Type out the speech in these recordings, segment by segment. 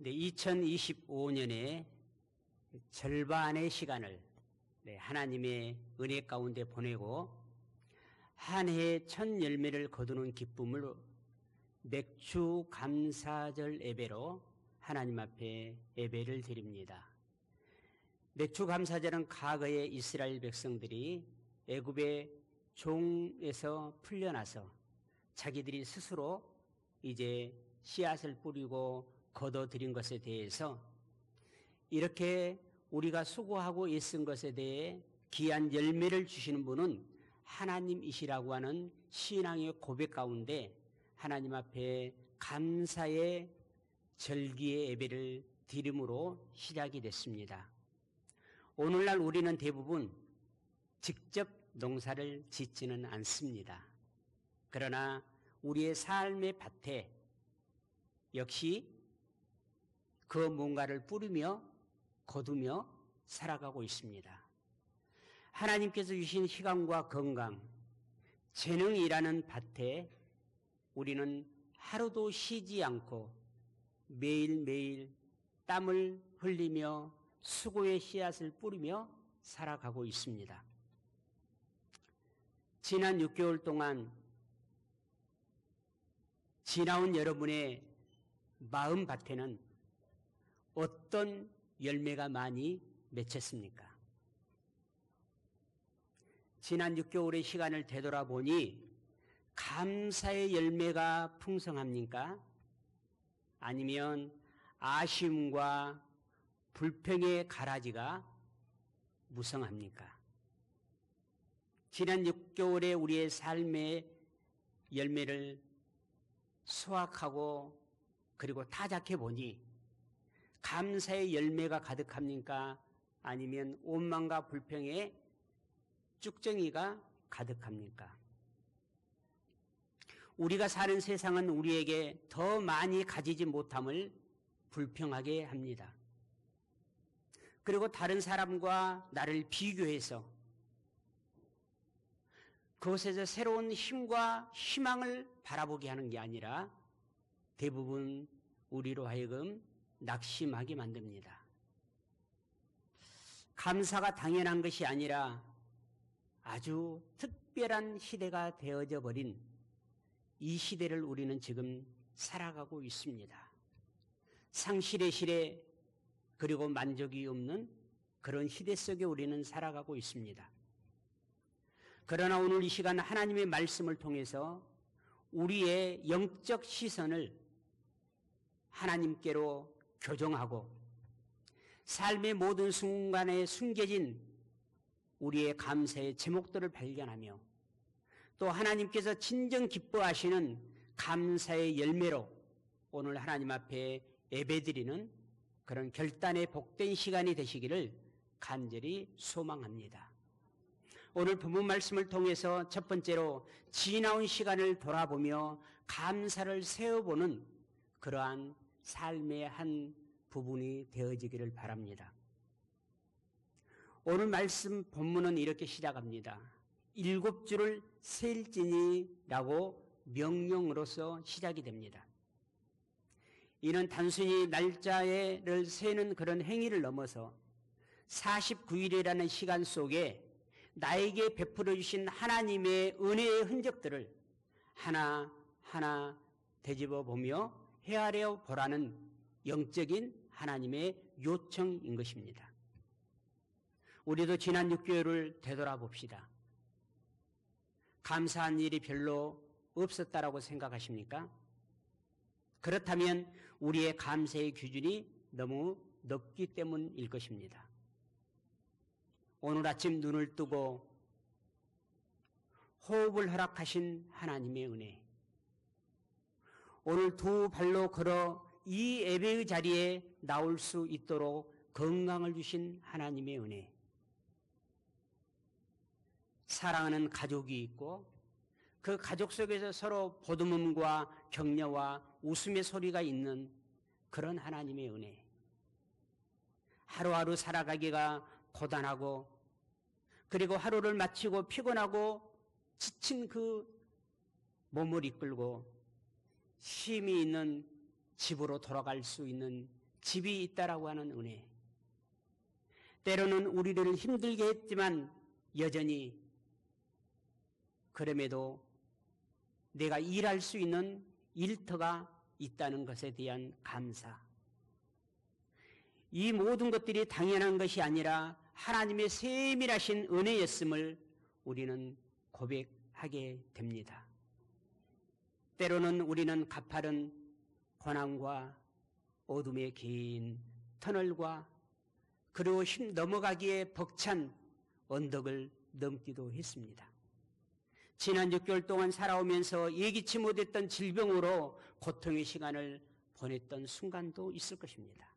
2025년에 절반의 시간을 하나님의 은혜 가운데 보내고 한 해의 첫 열매를 거두는 기쁨을 맥주 감사절 예배로 하나님 앞에 예배를 드립니다. 맥주 감사절은 과거에 이스라엘 백성들이 애굽의 종에서 풀려나서 자기들이 스스로 이제 씨앗을 뿌리고 거둬들인 것에 대해서 이렇게 우리가 수고하고 애쓴 것에 대해 귀한 열매를 주시는 분은 하나님이시라고 하는 신앙의 고백 가운데 하나님 앞에 감사의 절기의 예배를 드림으로 시작이 됐습니다. 오늘날 우리는 대부분 직접 농사를 짓지는 않습니다. 그러나 우리의 삶의 밭에 역시 그 뭔가를 뿌리며 거두며 살아가고 있습니다. 하나님께서 주신 시간과 건강, 재능이라는 밭에 우리는 하루도 쉬지 않고 매일매일 땀을 흘리며 수고의 씨앗을 뿌리며 살아가고 있습니다. 지난 6개월 동안 지나온 여러분의 마음밭에는 어떤 열매가 많이 맺혔습니까? 지난 6개월의 시간을 되돌아보니 감사의 열매가 풍성합니까? 아니면 아쉬움과 불평의 가라지가 무성합니까? 지난 6개월의 우리의 삶의 열매를 수확하고 그리고 타작해 보니 감사의 열매가 가득합니까? 아니면 원망과 불평의 쭉정이가 가득합니까? 우리가 사는 세상은 우리에게 더 많이 가지지 못함을 불평하게 합니다. 그리고 다른 사람과 나를 비교해서 그것에서 새로운 힘과 희망을 바라보게 하는 게 아니라 대부분 우리로 하여금 낙심하게 만듭니다. 감사가 당연한 것이 아니라 아주 특별한 시대가 되어져 버린 이 시대를 우리는 지금 살아가고 있습니다. 상실의 시대 그리고 만족이 없는 그런 시대 속에 우리는 살아가고 있습니다. 그러나 오늘 이 시간 하나님의 말씀을 통해서 우리의 영적 시선을 하나님께로 교정하고 삶의 모든 순간에 숨겨진 우리의 감사의 제목들을 발견하며 또 하나님께서 진정 기뻐하시는 감사의 열매로 오늘 하나님 앞에 예배드리는 그런 결단의 복된 시간이 되시기를 간절히 소망합니다. 오늘 본문 말씀을 통해서 첫 번째로 지나온 시간을 돌아보며 감사를 세워보는 그러한 삶의 한 부분이 되어지기를 바랍니다. 오늘 말씀 본문은 이렇게 시작합니다. 7주를 셀지니라고 명령으로서 시작이 됩니다. 이는 단순히 날짜를 세는 그런 행위를 넘어서 49일이라는 시간 속에 나에게 베풀어 주신 하나님의 은혜의 흔적들을 하나하나 되짚어 보며 헤아려 보라는 영적인 하나님의 요청인 것입니다. 우리도 지난 6개월을 되돌아봅시다. 감사한 일이 별로 없었다라고 생각하십니까? 그렇다면 우리의 감사의 기준이 너무 높기 때문일 것입니다. 오늘 아침 눈을 뜨고 호흡을 허락하신 하나님의 은혜, 오늘 두 발로 걸어 이 예배의 자리에 나올 수 있도록 건강을 주신 하나님의 은혜, 사랑하는 가족이 있고 그 가족 속에서 서로 보듬음과 격려와 웃음의 소리가 있는 그런 하나님의 은혜, 하루하루 살아가기가 고단하고 그리고 하루를 마치고 피곤하고 지친 그 몸을 이끌고 쉼이 있는 집으로 돌아갈 수 있는 집이 있다라고 하는 은혜. 때로는 우리를 힘들게 했지만 여전히 그럼에도 내가 일할 수 있는 일터가 있다는 것에 대한 감사. 이 모든 것들이 당연한 것이 아니라 하나님의 세밀하신 은혜였음을 우리는 고백하게 됩니다. 때로는 우리는 가파른 고난과 어둠의 긴 터널과 그리고 넘어가기에 벅찬 언덕을 넘기도 했습니다. 지난 6개월 동안 살아오면서 예기치 못했던 질병으로 고통의 시간을 보냈던 순간도 있을 것입니다.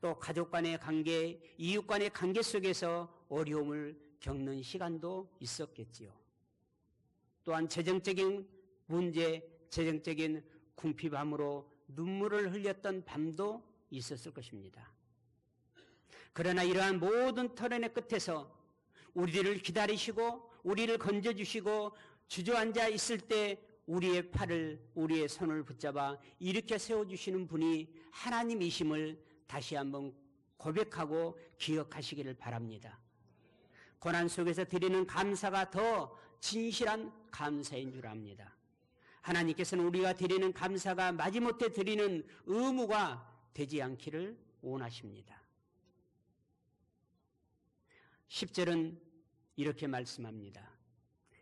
또 가족 간의 관계, 이웃 간의 관계 속에서 어려움을 겪는 시간도 있었겠지요. 또한 재정적인 문제, 재정적인 궁핍함으로 눈물을 흘렸던 밤도 있었을 것입니다. 그러나 이러한 모든 터널의 끝에서 우리를 기다리시고 우리를 건져주시고 주저앉아 있을 때 우리의 팔을, 우리의 손을 붙잡아 일으켜 세워주시는 분이 하나님이심을 다시 한번 고백하고 기억하시기를 바랍니다. 고난 속에서 드리는 감사가 더 진실한 감사인 줄 압니다. 하나님께서는 우리가 드리는 감사가 마지못해 드리는 의무가 되지 않기를 원하십니다. 10절은 이렇게 말씀합니다.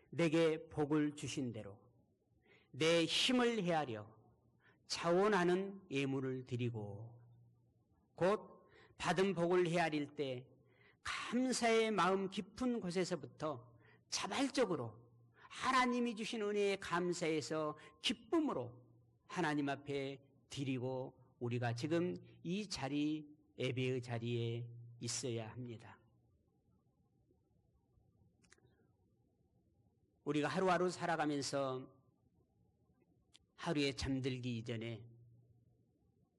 내게 복을 주신 대로 내 힘을 헤아려 자원하는 예물을 드리고 곧 받은 복을 헤아릴 때 감사의 마음 깊은 곳에서부터 자발적으로 하나님이 주신 은혜에 감사해서 기쁨으로 하나님 앞에 드리고 우리가 지금 이 자리, 예배의 자리에 있어야 합니다. 우리가 하루하루 살아가면서 하루에 잠들기 이전에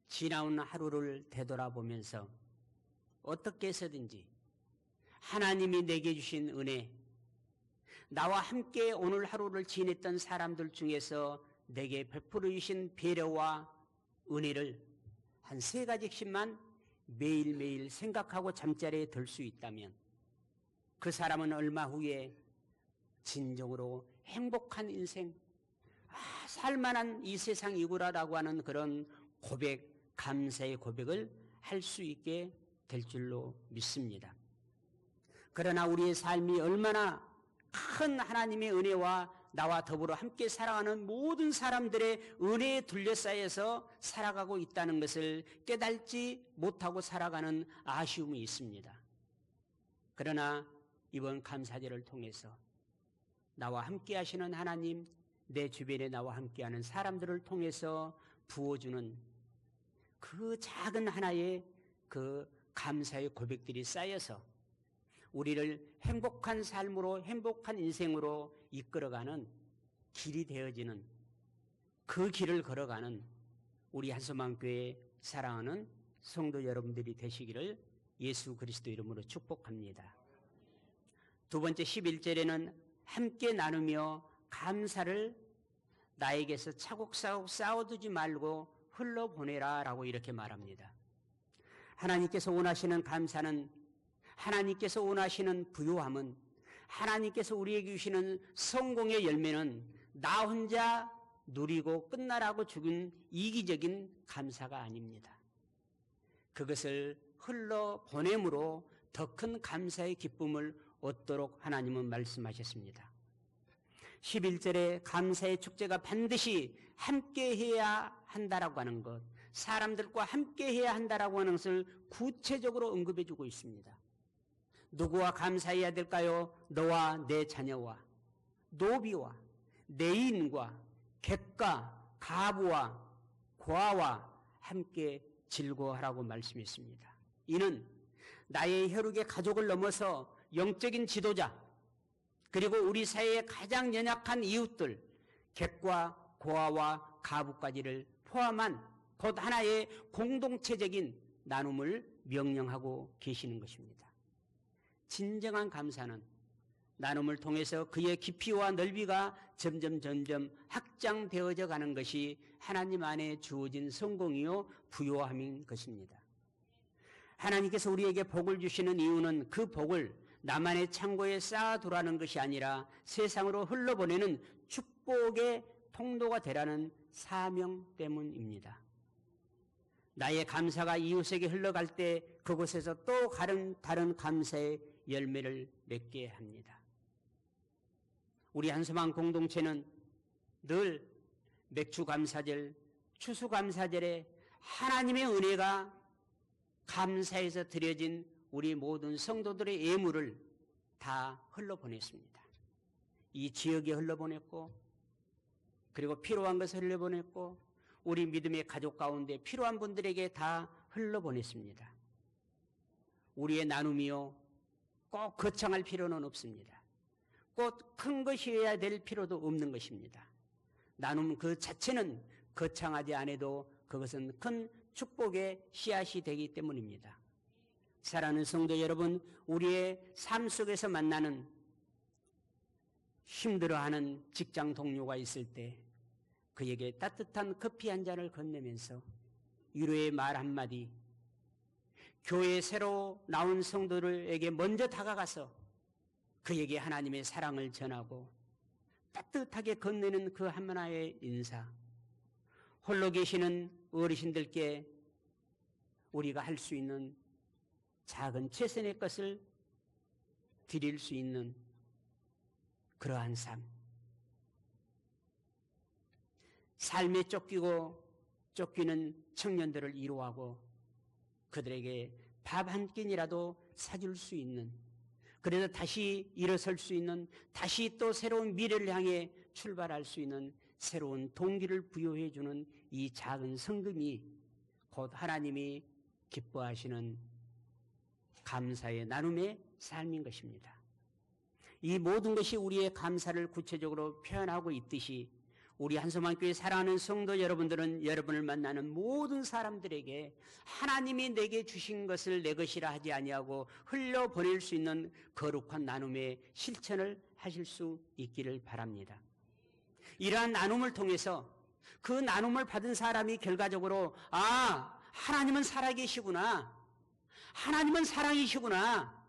지나온 하루를 되돌아보면서 어떻게 해서든지 하나님이 내게 주신 은혜, 나와 함께 오늘 하루를 지냈던 사람들 중에서 내게 베풀어 주신 배려와 은혜를 한 3가지씩만 매일매일 생각하고 잠자리에 들 수 있다면 그 사람은 얼마 후에 진정으로 행복한 인생, 살만한 이 세상이구나라고 하는 그런 고백, 감사의 고백을 할 수 있게 될 줄로 믿습니다. 그러나 우리의 삶이 얼마나 큰 하나님의 은혜와 나와 더불어 함께 살아가는 모든 사람들의 은혜에 둘러싸여서 살아가고 있다는 것을 깨닫지 못하고 살아가는 아쉬움이 있습니다. 그러나 이번 감사절을 통해서 나와 함께 하시는 하나님, 내 주변에 나와 함께하는 사람들을 통해서 부어주는 그 작은 하나의 그 감사의 고백들이 쌓여서 우리를 행복한 삶으로, 행복한 인생으로 이끌어가는 길이 되어지는 그 길을 걸어가는 우리 한소망교회 사랑하는 성도 여러분들이 되시기를 예수 그리스도 이름으로 축복합니다. 두 번째 11절에는 함께 나누며 감사를 나에게서 차곡차곡 쌓아두지 말고 흘러보내라 라고 이렇게 말합니다. 하나님께서 원하시는 감사는, 하나님께서 원하시는 부요함은, 하나님께서 우리에게 주시는 성공의 열매는 나 혼자 누리고 끝나라고 죽은 이기적인 감사가 아닙니다. 그것을 흘러보냄으로 더 큰 감사의 기쁨을 얻도록 하나님은 말씀하셨습니다. 11절에 감사의 축제가 반드시 함께해야 한다라고 하는 것, 사람들과 함께해야 한다라고 하는 것을 구체적으로 언급해주고 있습니다. 누구와 감사해야 될까요? 너와 내 자녀와 노비와 내인과 객과 가부와 고아와 함께 즐거워하라고 말씀했습니다. 이는 나의 혈육의 가족을 넘어서 영적인 지도자, 그리고 우리 사회의 가장 연약한 이웃들, 객과 고아와 가부까지를 포함한 곧 하나의 공동체적인 나눔을 명령하고 계시는 것입니다. 진정한 감사는 나눔을 통해서 그의 깊이와 넓이가 점점 확장되어져 가는 것이 하나님 안에 주어진 성공이요 부요함인 것입니다. 하나님께서 우리에게 복을 주시는 이유는 그 복을 나만의 창고에 쌓아두라는 것이 아니라 세상으로 흘러보내는 축복의 통로가 되라는 사명 때문입니다. 나의 감사가 이웃에게 흘러갈 때 그곳에서 또 다른 감사의 열매를 맺게 합니다. 우리 한소망 공동체는 늘 맥주감사절, 추수감사절에 하나님의 은혜가 감사해서 드려진 우리 모든 성도들의 예물을 다 흘러보냈습니다. 이 지역에 흘러보냈고, 그리고 필요한 것을 흘려보냈고, 우리 믿음의 가족 가운데 필요한 분들에게 다 흘러보냈습니다. 우리의 나눔이요 꼭 거창할 필요는 없습니다. 꼭 큰 것이어야 될 필요도 없는 것입니다. 나눔 그 자체는 거창하지 않아도 그것은 큰 축복의 씨앗이 되기 때문입니다. 사랑하는 성도 여러분, 우리의 삶 속에서 만나는 힘들어하는 직장 동료가 있을 때 그에게 따뜻한 커피 한 잔을 건네면서 위로의 말 한마디, 교회에 새로 나온 성도들에게 먼저 다가가서 그에게 하나님의 사랑을 전하고 따뜻하게 건네는 그 한마디의 인사, 홀로 계시는 어르신들께 우리가 할 수 있는 작은 최선의 것을 드릴 수 있는 그러한 삶, 삶에 쫓기는 청년들을 위로하고 그들에게 밥 한 끼니라도 사줄 수 있는, 그래서 다시 일어설 수 있는, 다시 또 새로운 미래를 향해 출발할 수 있는 새로운 동기를 부여해 주는 이 작은 성금이 곧 하나님이 기뻐하시는 감사의 나눔의 삶인 것입니다. 이 모든 것이 우리의 감사를 구체적으로 표현하고 있듯이 우리 한소망교회 사랑하는 성도 여러분들은 여러분을 만나는 모든 사람들에게 하나님이 내게 주신 것을 내 것이라 하지 아니하고 흘려보낼 수 있는 거룩한 나눔의 실천을 하실 수 있기를 바랍니다. 이러한 나눔을 통해서 그 나눔을 받은 사람이 결과적으로 하나님은 살아계시구나, 하나님은 사랑이시구나,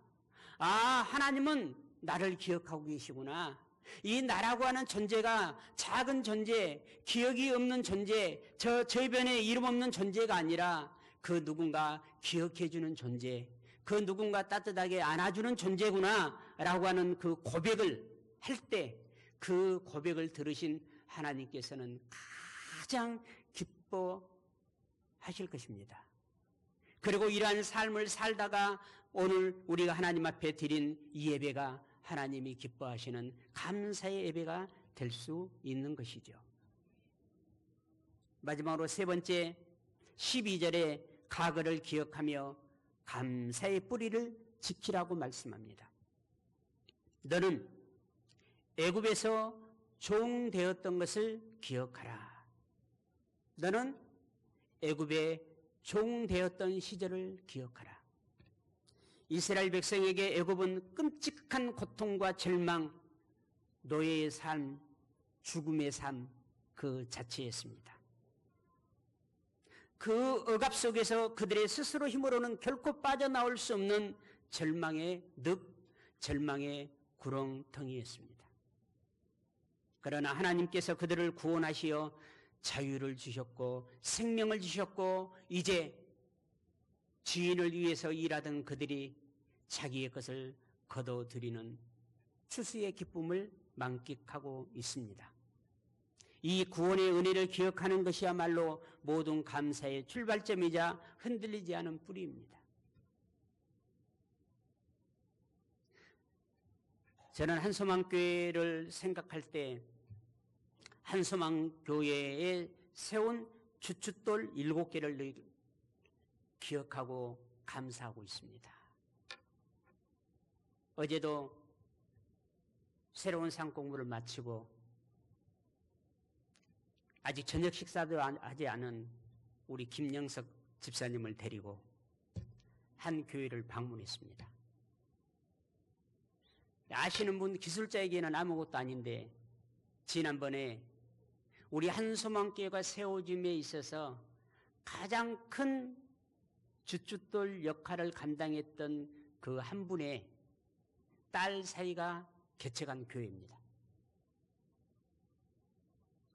하나님은 나를 기억하고 계시구나, 이 나라고 하는 존재가 작은 존재, 기억이 없는 존재, 저 저변에 이름 없는 존재가 아니라 그 누군가 기억해주는 존재, 그 누군가 따뜻하게 안아주는 존재구나 라고 하는 그 고백을 할 때 그 고백을 들으신 하나님께서는 가장 기뻐하실 것입니다. 그리고 이러한 삶을 살다가 오늘 우리가 하나님 앞에 드린 이 예배가 하나님이 기뻐하시는 감사의 예배가 될 수 있는 것이죠. 마지막으로 세 번째 12절에 과거를 기억하며 감사의 뿌리를 지키라고 말씀합니다. 너는 애굽에서 종되었던 것을 기억하라. 너는 애굽의 종되었던 시절을 기억하라. 이스라엘 백성에게 애굽은 끔찍한 고통과 절망, 노예의 삶, 죽음의 삶 그 자체였습니다. 그 억압 속에서 그들의 스스로 힘으로는 결코 빠져나올 수 없는 절망의 늪, 절망의 구렁텅이였습니다. 그러나 하나님께서 그들을 구원하시어 자유를 주셨고 생명을 주셨고 이제 주인을 위해서 일하던 그들이 자기의 것을 거둬들이는 추수의 기쁨을 만끽하고 있습니다. 이 구원의 은혜를 기억하는 것이야말로 모든 감사의 출발점이자 흔들리지 않은 뿌리입니다. 저는 한소망교회를 생각할 때 한소망교회에 세운 주춧돌 7개를 기억하고 감사하고 있습니다. 어제도 새로운 상공부를 마치고 아직 저녁 식사도 하지 않은 우리 김영석 집사님을 데리고 한 교회를 방문했습니다. 아시는 분 기술자에게는 아무것도 아닌데 지난번에 우리 한소망교회가 세워짐에 있어서 가장 큰 주춧돌 역할을 감당했던 그 한 분의 딸 사이가 개척한 교회입니다.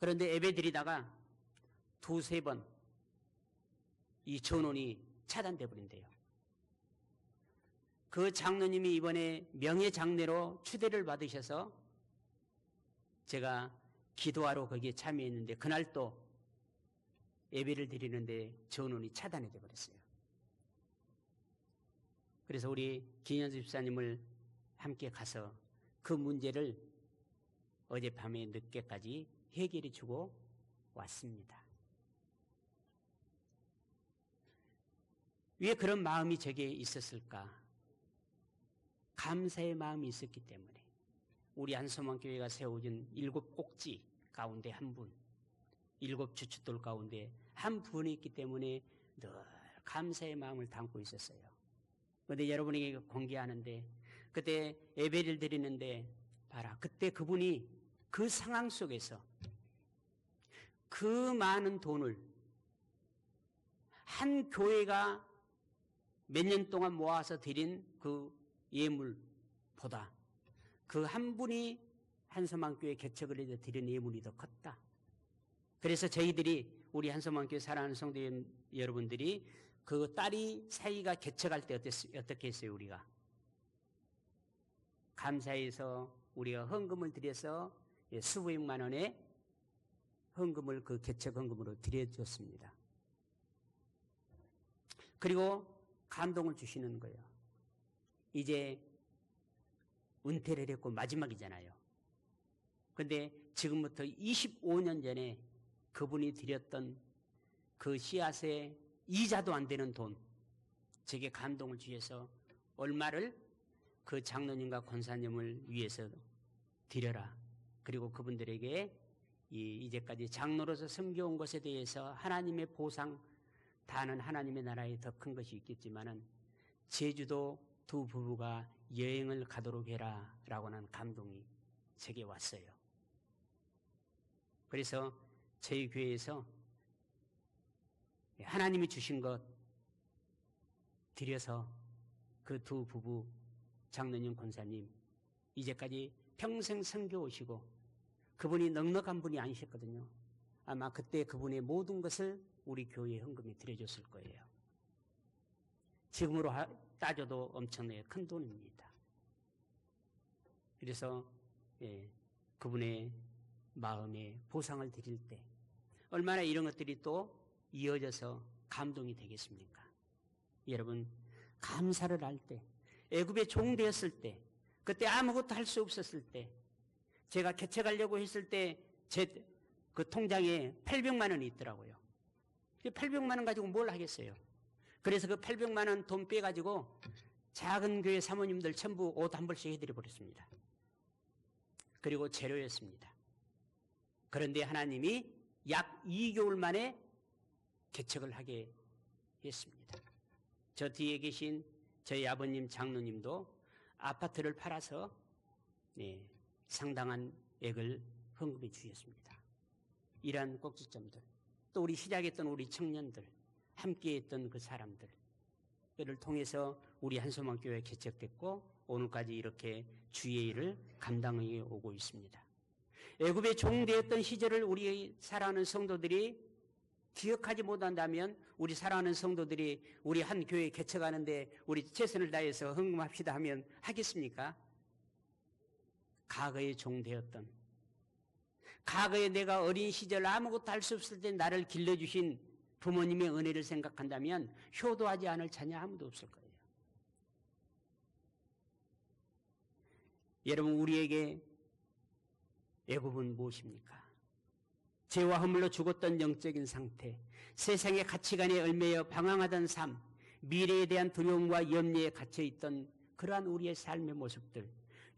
그런데 예배 드리다가 두세 번 이 전원이 차단돼 버린대요. 그 장로님이 이번에 명예장례로 추대를 받으셔서 제가 기도하러 거기에 참여했는데 그날 또 예배를 드리는데 전원이 차단이 돼 버렸어요. 그래서 우리 김현수 집사님을 함께 가서 그 문제를 어젯밤에 늦게까지 해결해 주고 왔습니다. 왜 그런 마음이 제게 있었을까? 감사의 마음이 있었기 때문에 우리 한소망교회가 세워진 7 꼭지 가운데 한 분, 7 주춧돌 가운데 한 분이 있기 때문에 늘 감사의 마음을 담고 있었어요. 그런데 여러분에게 공개하는데 그때 예배를 드리는데 봐라, 그때 그분이 그 상황 속에서 그 많은 돈을 한 교회가 몇 년 동안 모아서 드린 그 예물보다 그 한 분이 한소망교회 개척을 해서 드린 예물이 더 컸다. 그래서 저희들이 우리 한소망교회 사랑하는 성도 여러분들이 그 딸이 사이가 개척할 때 어떻게 했어요? 우리가 감사해서 우리가 헌금을 드려서 수백만 원의 헌금을 그 개척 헌금으로 드려줬습니다. 그리고 감동을 주시는 거예요. 이제 은퇴를 했고 마지막이잖아요. 그런데 지금부터 25년 전에 그분이 드렸던 그 씨앗에 이자도 안 되는 돈, 제게 감동을 주셔서 얼마를 그 장로님과 권사님을 위해서 드려라. 그리고 그분들에게 이제까지 장로로서 섬겨온 것에 대해서 하나님의 보상, 다는 하나님의 나라에 더 큰 것이 있겠지만은 제주도 두 부부가 여행을 가도록 해라 라고 하는 감동이 제게 왔어요. 그래서 저희 교회에서 하나님이 주신 것 드려서 그 두 부부 장로님 권사님 이제까지 평생 섬겨 오시고 그분이 넉넉한 분이 아니셨거든요. 아마 그때 그분의 모든 것을 우리 교회에 헌금에 드려줬을 거예요. 지금으로 따져도 엄청나게 큰 돈입니다. 그래서 그분의 마음에 보상을 드릴 때 얼마나 이런 것들이 또 이어져서 감동이 되겠습니까? 여러분, 감사를 할 때, 애굽에 종되었을 때, 그때 아무것도 할 수 없었을 때, 제가 개척하려고 했을 때 제 그 통장에 800만 원이 있더라고요. 800만 원 가지고 뭘 하겠어요? 그래서 그 800만 원 돈 빼가지고 작은 교회 사모님들 전부 옷 한 벌씩 해드려 버렸습니다. 그리고 재료였습니다. 그런데 하나님이 약 2개월 만에 개척을 하게 했습니다. 저 뒤에 계신 저희 아버님 장로님도 아파트를 팔아서 상당한 액을 헌금해 주셨습니다. 이러한 꼭지점들, 또 우리 시작했던 우리 청년들, 함께했던 그 사람들을 통해서 우리 한소망교회가 개척됐고 오늘까지 이렇게 주의 일을 감당해 오고 있습니다. 애굽의 종되었던 시절을 우리 사랑하는 성도들이 기억하지 못한다면 우리 사랑하는 성도들이 우리 한 교회 개척하는데 우리 최선을 다해서 헌금합시다 하면 하겠습니까? 과거에 종되었던, 과거에 내가 어린 시절 아무것도 할 수 없을 때 나를 길러주신 부모님의 은혜를 생각한다면 효도하지 않을 자녀 아무도 없을 거예요. 여러분, 우리에게 애굽은 무엇입니까? 죄와 허물로 죽었던 영적인 상태, 세상의 가치관에 얽매여 방황하던 삶, 미래에 대한 두려움과 염려에 갇혀있던 그러한 우리의 삶의 모습들,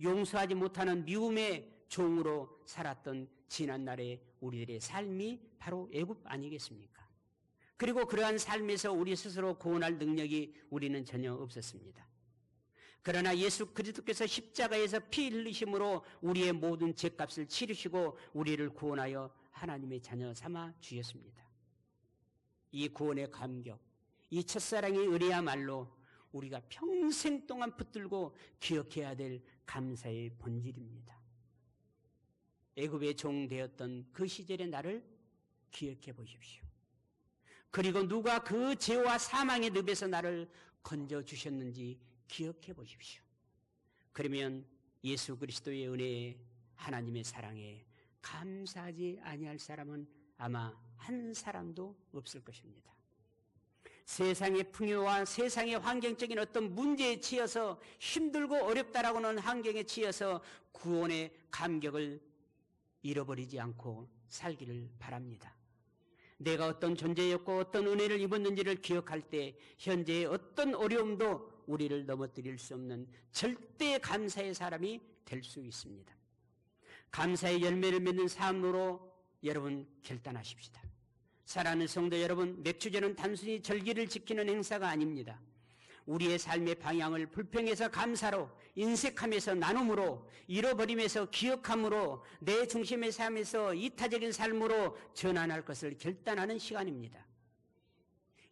용서하지 못하는 미움의 종으로 살았던 지난날의 우리들의 삶이 바로 애굽 아니겠습니까? 그리고 그러한 삶에서 우리 스스로 구원할 능력이 우리는 전혀 없었습니다. 그러나 예수 그리스도께서 십자가에서 피 흘리심으로 우리의 모든 죄값을 치르시고 우리를 구원하여 하나님의 자녀 삼아 주셨습니다. 이 구원의 감격, 이 첫사랑의 은혜야말로 우리가 평생 동안 붙들고 기억해야 될 감사의 본질입니다. 애굽의 종 되었던 그 시절의 나를 기억해 보십시오. 그리고 누가 그 죄와 사망의 늪에서 나를 건져주셨는지 기억해 보십시오. 그러면 예수 그리스도의 은혜에, 하나님의 사랑에 감사하지 아니할 사람은 아마 한 사람도 없을 것입니다. 세상의 풍요와 세상의 환경적인 어떤 문제에 치여서 힘들고 어렵다라고는 환경에 치여서 구원의 감격을 잃어버리지 않고 살기를 바랍니다. 내가 어떤 존재였고 어떤 은혜를 입었는지를 기억할 때 현재의 어떤 어려움도 우리를 넘어뜨릴 수 없는 절대 감사의 사람이 될 수 있습니다. 감사의 열매를 맺는 삶으로 여러분 결단하십시다. 사랑하는 성도 여러분, 맥주제는 단순히 절기를 지키는 행사가 아닙니다. 우리의 삶의 방향을 불평해서 감사로, 인색함에서 나눔으로, 잃어버림에서 기억함으로, 내 중심의 삶에서 이타적인 삶으로 전환할 것을 결단하는 시간입니다.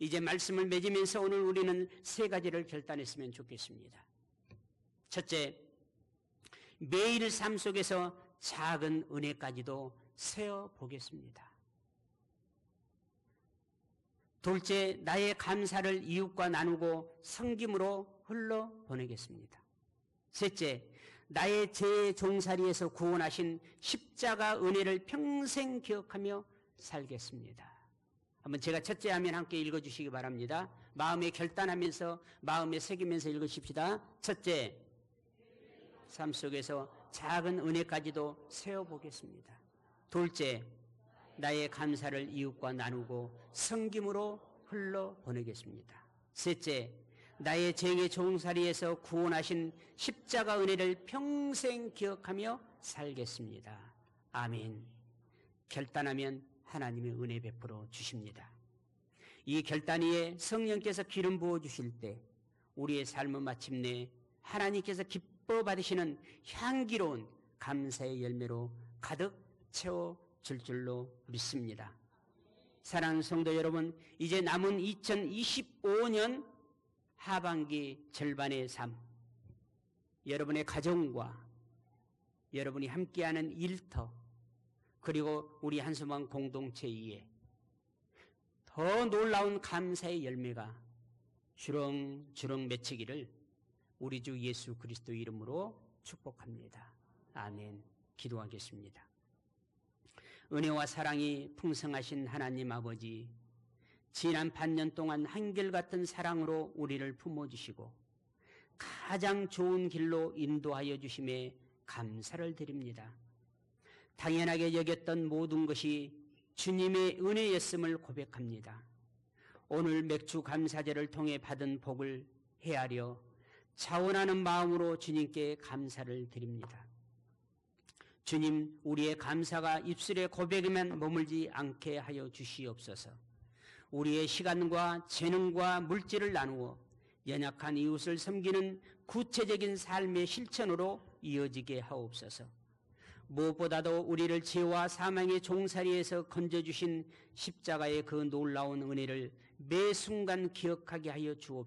이제 말씀을 맺으면서 오늘 우리는 세 가지를 결단했으면 좋겠습니다. 첫째, 매일 삶 속에서 작은 은혜까지도 세어보겠습니다. 둘째, 나의 감사를 이웃과 나누고 섬김으로 흘러보내겠습니다. 셋째, 나의 죄의 종살이에서 구원하신 십자가 은혜를 평생 기억하며 살겠습니다. 한번 제가 첫째 하면 함께 읽어주시기 바랍니다. 마음에 결단하면서 마음에 새기면서 읽으십시다. 첫째, 삶 속에서 작은 은혜까지도 세어보겠습니다. 둘째, 나의 감사를 이웃과 나누고 섬김으로 흘러보내겠습니다. 셋째, 나의 죄의 종살이에서 구원하신 십자가 은혜를 평생 기억하며 살겠습니다. 아멘. 결단하면 하나님의 은혜 베풀어 주십니다. 이 결단 위에 성령께서 기름 부어 주실 때 우리의 삶은 마침내 하나님께서 기뻐 받으시는 향기로운 감사의 열매로 가득 채워 줄 줄로 믿습니다. 사랑하는 성도 여러분, 이제 남은 2025년 하반기 절반의 삶, 여러분의 가정과 여러분이 함께하는 일터, 그리고 우리 한수만 공동체 위에 더 놀라운 감사의 열매가 주렁주렁 맺히기를 우리 주 예수 그리스도 이름으로 축복합니다. 아멘. 기도하겠습니다. 은혜와 사랑이 풍성하신 하나님 아버지, 지난 반년 동안 한결같은 사랑으로 우리를 품어주시고 가장 좋은 길로 인도하여 주심에 감사를 드립니다. 당연하게 여겼던 모든 것이 주님의 은혜였음을 고백합니다. 오늘 맥주 감사제를 통해 받은 복을 헤아려 자원하는 마음으로 주님께 감사를 드립니다. 주님, 우리의 감사가 입술의 고백에만 머물지 않게 하여 주시옵소서. 우리의 시간과 재능과 물질을 나누어 연약한 이웃을 섬기는 구체적인 삶의 실천으로 이어지게 하옵소서. 무엇보다도 우리를 죄와 사망의 종살이에서 건져주신 십자가의 그 놀라운 은혜를 매 순간 기억하게 하여 주옵소서.